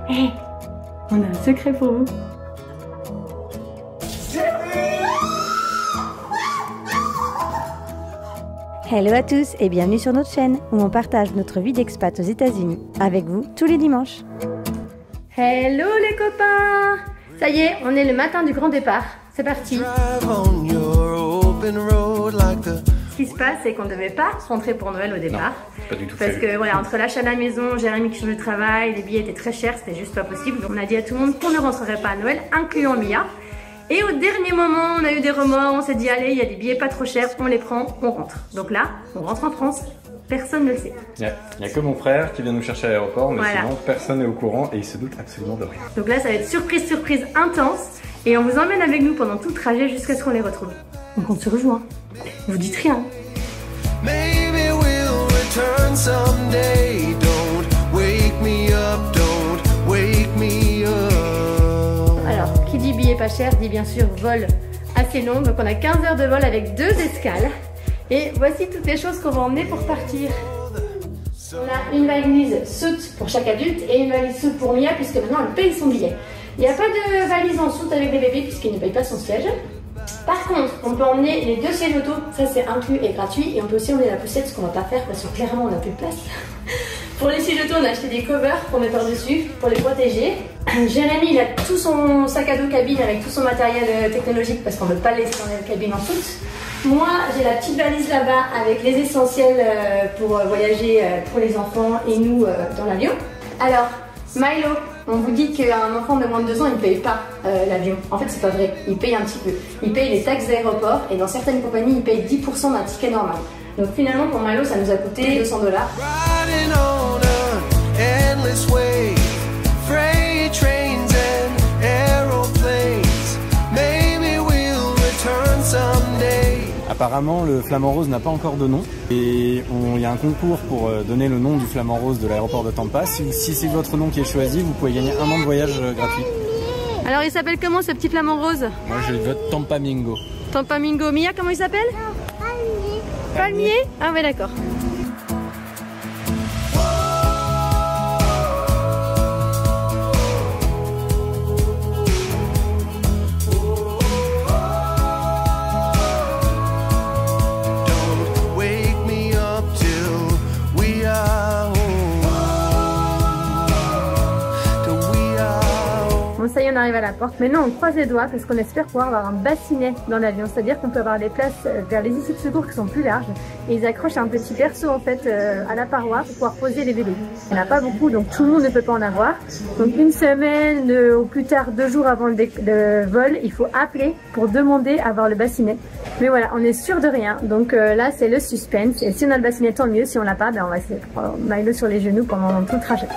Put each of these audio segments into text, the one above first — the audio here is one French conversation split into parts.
Hé, on a un secret pour vous. Hello à tous et bienvenue sur notre chaîne où on partage notre vie d'expat aux États-Unis avec vous tous les dimanches. Hello les copains! Ça y est, on est le matin du grand départ. C'est parti! Ce qui se passe, c'est qu'on ne devait pas rentrer pour Noël au départ. Non, pas du tout. Parce que voilà, entre l'achat à la maison, Jérémy qui change de travail, les billets étaient très chers, c'était juste pas possible. Donc on a dit à tout le monde qu'on ne rentrerait pas à Noël, incluant Mia. Et au dernier moment, on a eu des remords, on s'est dit allez, il y a des billets pas trop chers, on les prend, on rentre. Donc là, on rentre en France, personne ne le sait. Il n'y a que mon frère qui vient nous chercher à l'aéroport, mais voilà. Sinon personne n'est au courant et il se doute absolument de rien. Donc là, ça va être surprise, surprise intense. Et on vous emmène avec nous pendant tout le trajet jusqu'à ce qu'on les retrouve. Donc on se rejoint. Vous dites rien. Maybe we'll return someday. Don't wake me up, don't wake me up. Alors, qui dit billet pas cher dit bien sûr vol assez long. Donc on a 15 heures de vol avec 2 escales. Et voici toutes les choses qu'on va emmener pour partir. On a une valise soute pour chaque adulte et une valise soute pour Mia puisque maintenant elle paye son billet. Il n'y a pas de valise en soute avec les bébés puisqu'ils ne payent pas son siège. Par contre, on peut emmener les 2 sièges auto, ça c'est inclus et gratuit. Et on peut aussi emmener la poussette, ce qu'on va pas faire parce que clairement on n'a plus de place. Pour les sièges auto, on a acheté des covers pour mettre par-dessus, pour les protéger. Jérémy, il a tout son sac à dos cabine avec tout son matériel technologique parce qu'on ne veut pas le laisser dans la cabine en soute. Moi, j'ai la petite valise là-bas avec les essentiels pour voyager pour les enfants et nous dans l'avion. Alors, Milo, on vous dit qu'un enfant de moins de 2 ans, il ne paye pas l'avion. En fait, c'est pas vrai. Il paye un petit peu. Il paye les taxes d'aéroport et dans certaines compagnies, il paye 10% d'un ticket normal. Donc finalement, pour Milo, ça nous a coûté 200 $. Riding on an endless wave, freight trains and aeroplanes. Maybe we'll return someday. Apparemment, le flamant rose n'a pas encore de nom et il y a un concours pour donner le nom du flamant rose de l'aéroport de Tampa. Si c'est votre nom qui est choisi, vous pouvez gagner 1 an de voyage gratuit. Alors, il s'appelle comment ce petit flamant rose? Moi, je vote Tampamingo. Tampamingo. Mia, comment il s'appelle? Palmier. Palmier? Ah ouais, d'accord. Bon, ça y est, on arrive à la porte. Maintenant, on croise les doigts parce qu'on espère pouvoir avoir un bassinet dans l'avion. C'est-à-dire qu'on peut avoir des places vers les issues de secours qui sont plus larges. Et ils accrochent un petit berceau en fait à la paroi pour pouvoir poser les bébés. Il n'y en a pas beaucoup, donc tout le monde ne peut pas en avoir. Donc une semaine ou plus tard, 2 jours avant le vol, il faut appeler pour demander à avoir le bassinet. Mais voilà, on est sûr de rien. Donc là, c'est le suspense. Et si on a le bassinet, tant mieux. Si on l'a pas, ben, on va essayer de prendre Milo sur les genoux pendant tout le trajet.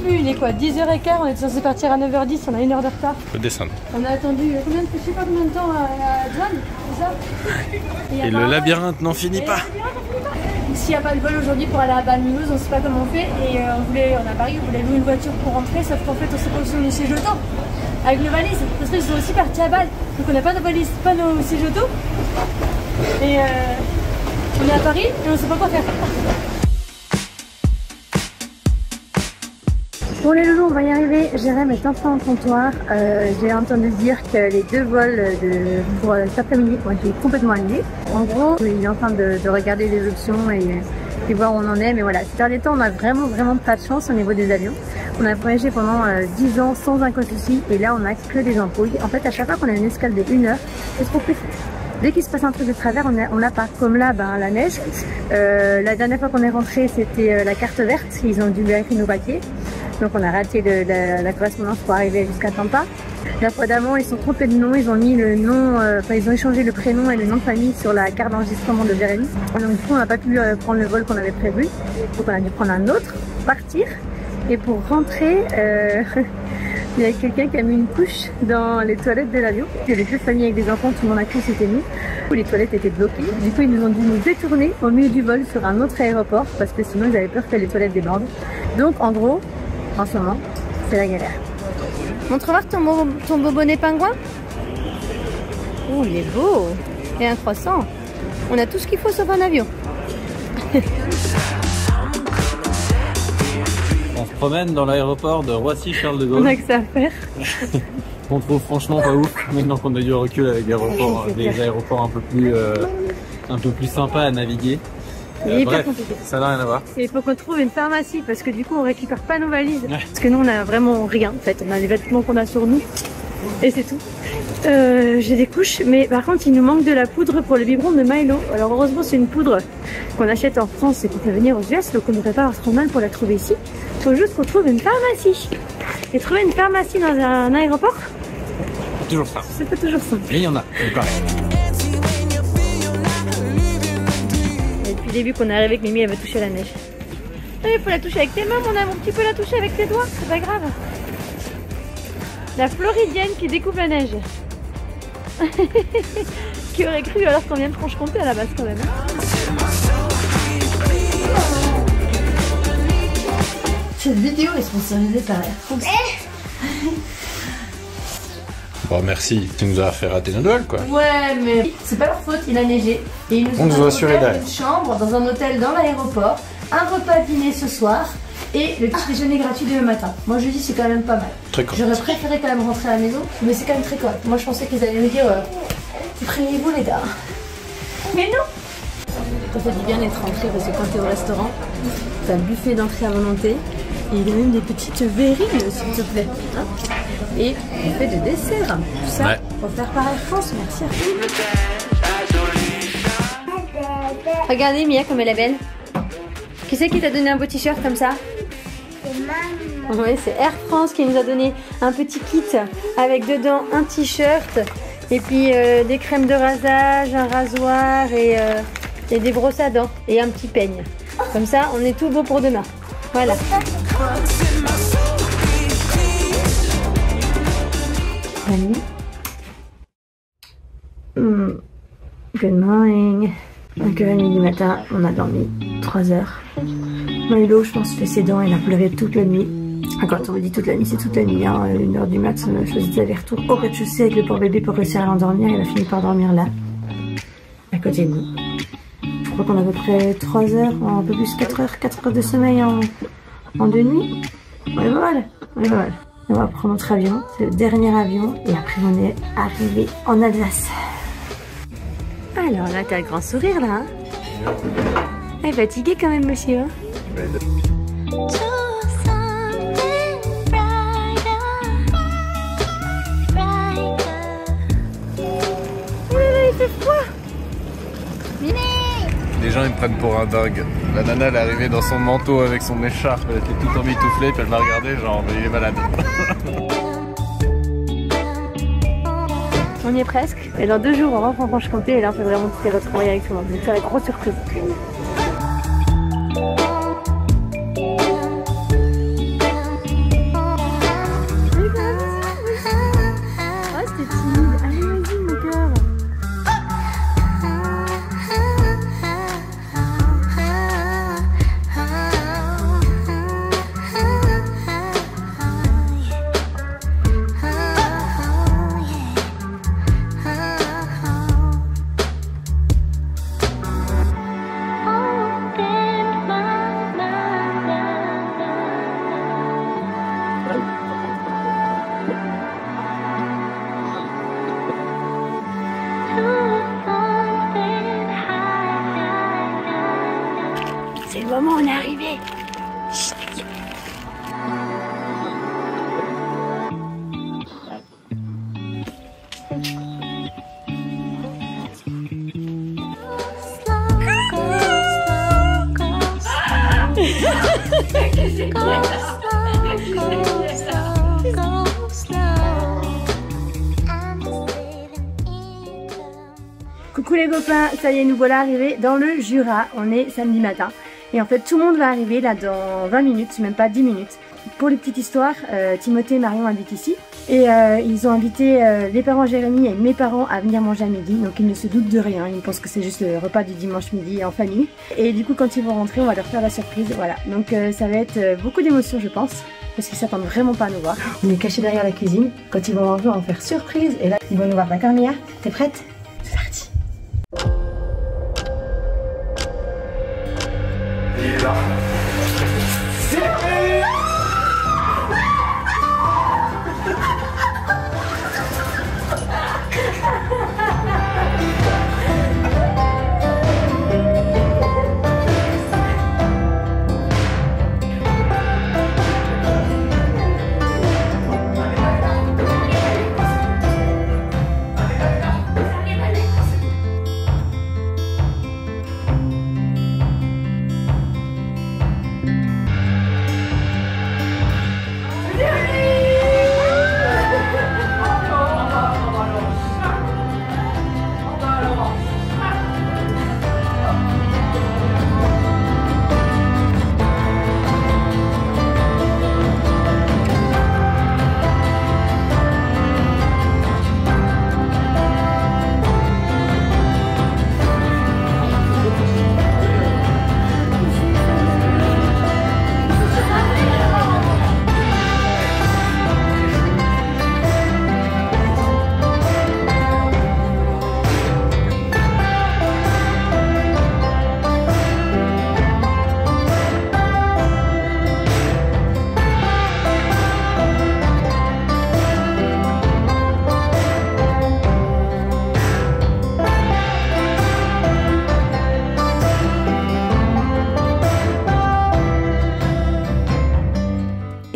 Il est quoi, 10h15, on est censé partir à 9h10, on a 1 heure de retard. Je peux descendre. On a attendu je sais pas combien de temps à Douane, c'est ça? Et le labyrinthe n'en finit pas. S'il n'y a pas de vol aujourd'hui pour aller à Balmulhouse, on ne sait pas comment on fait. Et on a Paris, on voulait louer une voiture pour rentrer, sauf qu'en fait on s'est pas sur nos sièges auto avec nos valises, parce qu'ils sont aussi partis à Bâle. Donc on n'a pas de valise, pas nos sièges auto. Et on est à Paris et on ne sait pas quoi faire. Pour les loulous, on va y arriver. Jérémy est enfin en comptoir. J'ai entendu dire que les 2 vols pour cet après-midi ont été complètement annulés. En gros, il est en train de regarder les options et voir où on en est. Mais voilà, ces derniers temps, on a vraiment pas de chance au niveau des avions. On a voyagé pendant 10 ans sans aucun souci et là, on a que des embrouilles. En fait, à chaque fois qu'on a une escale de 1 heure, c'est trop plus. Dès qu'il se passe un truc de travers, on l'a pas. Comme là, la neige. La dernière fois qu'on est rentré, c'était la carte verte. Ils ont dû vérifier nos papiers. Donc on a raté la correspondance pour arriver jusqu'à Tampa. La fois d'avant, ils sont trompés de nom, ils ont mis le nom, ils ont échangé le prénom et le nom de famille sur la carte d'enregistrement de Jérémy. Donc du coup, on n'a pas pu prendre le vol qu'on avait prévu. Donc on a dû prendre un autre, partir. Et pour rentrer, il y a quelqu'un qui a mis une couche dans les toilettes de l'avion. Il y avait deux familles avec des enfants, tout le monde a cru que c'était nous. Les toilettes étaient bloquées. Du coup, ils nous ont dû nous détourner au milieu du vol sur un autre aéroport parce que sinon ils avaient peur que les toilettes débordent. Donc en gros, en ce moment, c'est la galère. Montre voir ton beau bonnet pingouin. Oh, il est beau. Et un croissant. On a tout ce qu'il faut sauf un avion. On se promène dans l'aéroport de Roissy-Charles de Gaulle. On a que ça à faire. On trouve franchement pas ouf, maintenant qu'on a du recul avec des aéroports un peu plus sympas à naviguer. Bref, ça n'a rien à voir. Et il faut qu'on trouve une pharmacie parce que du coup on récupère pas nos valises. Ouais. Parce que nous on a vraiment rien en fait, on a les vêtements qu'on a sur nous et c'est tout. J'ai des couches, mais par contre il nous manque de la poudre pour le biberon de Milo. Alors heureusement c'est une poudre qu'on achète en France et qu'on fait venir aux US, donc on ne devrait pas avoir trop mal pour la trouver ici. Il faut juste qu'on trouve une pharmacie. Et trouver une pharmacie dans un aéroport, c'est toujours ça. C'est pas toujours simple. Mais il y en a, c'est pareil. Depuis le début qu'on est arrivé que Mimi elle veut toucher la neige. Il faut la toucher avec tes mains mon amour, tu peux la toucher avec tes doigts, c'est pas grave. La Floridienne qui découvre la neige. Qui aurait cru alors qu'on vient de Franche-Comté à la base quand même. Cette vidéo est sponsorisée par Air France. Bon merci, tu nous as fait rater notre vol quoi. Ouais mais c'est pas leur faute, il a neigé. Et ils nous ont assuré une chambre dans un hôtel dans l'aéroport, un repas dîner ce soir et le petit déjeuner gratuit demain matin. Moi je dis c'est quand même pas mal. Très correct. J'aurais préféré quand même rentrer à la maison, mais c'est quand même très correct. Moi je pensais qu'ils allaient me dire supprimez-vous les gars. Mais non. Ça fait du bien d'être rentré parce que quand t'es au restaurant, t'as le buffet d'entrée à volonté. Et il y a même des petites verrines s'il te plaît. Hein, et on fait de dessert. Tout ça offert par Air France. Merci à vous. Regardez Mia comme elle est belle. Qui c'est qui t'a donné un beau t-shirt comme ça? C'est maman. Oui, c'est Air France qui nous a donné un petit kit avec dedans un t-shirt et puis des crèmes de rasage, un rasoir et des brosses à dents et un petit peigne. Comme ça, on est tout beau pour demain. Voilà. La nuit. Good morning. 5h30 du matin, on a dormi 3 heures. Milo, je pense, fait ses dents, il a pleuré toute la nuit. Quand on me dit toute la nuit, c'est toute la nuit. Hein. 1h du mat, on a choisi des allers-retours au rez-de-chaussée avec le pauvre bébé pour réussir à l'endormir. Il a fini par dormir là, à côté de nous. Je crois qu'on a à peu près 3 heures, un peu plus 4 heures de sommeil en 2 nuits. On est pas mal, on est pas mal. On va prendre notre avion, c'est le dernier avion, et après on est arrivé en Alsace. Alors là, t'as le grand sourire là, hein? Elle est fatiguée quand même, monsieur. Hein? Oh là là, il fait froid. Les gens ils me prennent pour un dingue. La nana elle est arrivée dans son manteau avec son écharpe, elle était tout emmitouflée, puis elle m'a regardé genre mais il est malade. On y est presque, et dans 2 jours on rentre en Franche-Comté et là on fait vraiment toutes les retrouvailles avec tout le monde. Donc c'est la grosse surprise. Oh c'était timide, allez vas-y mon cœur. C'est le moment, on est arrivé. Chut. Coucou les copains, ça y est, nous voilà arrivés dans le Jura. On est samedi matin. Et en fait, tout le monde va arriver là dans 20 minutes, même pas 10 minutes. Pour les petites histoires, Timothée et Marion habitent ici. Et ils ont invité les parents Jérémy et mes parents à venir manger à midi. Donc ils ne se doutent de rien, ils pensent que c'est juste le repas du dimanche midi en famille. Et du coup, quand ils vont rentrer, on va leur faire la surprise. Voilà, donc ça va être beaucoup d'émotions, je pense. Parce qu'ils s'attendent vraiment pas à nous voir. On est cachés derrière la cuisine. Quand ils vont manger, on va faire surprise. Et là, ils vont nous voir. D'accord, Mia? T'es prête? C'est parti. Il est là.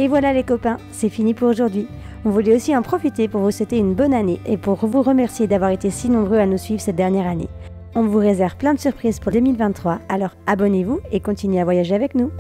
Et voilà les copains, c'est fini pour aujourd'hui. On voulait aussi en profiter pour vous souhaiter une bonne année et pour vous remercier d'avoir été si nombreux à nous suivre cette dernière année. On vous réserve plein de surprises pour 2023, alors abonnez-vous et continuez à voyager avec nous.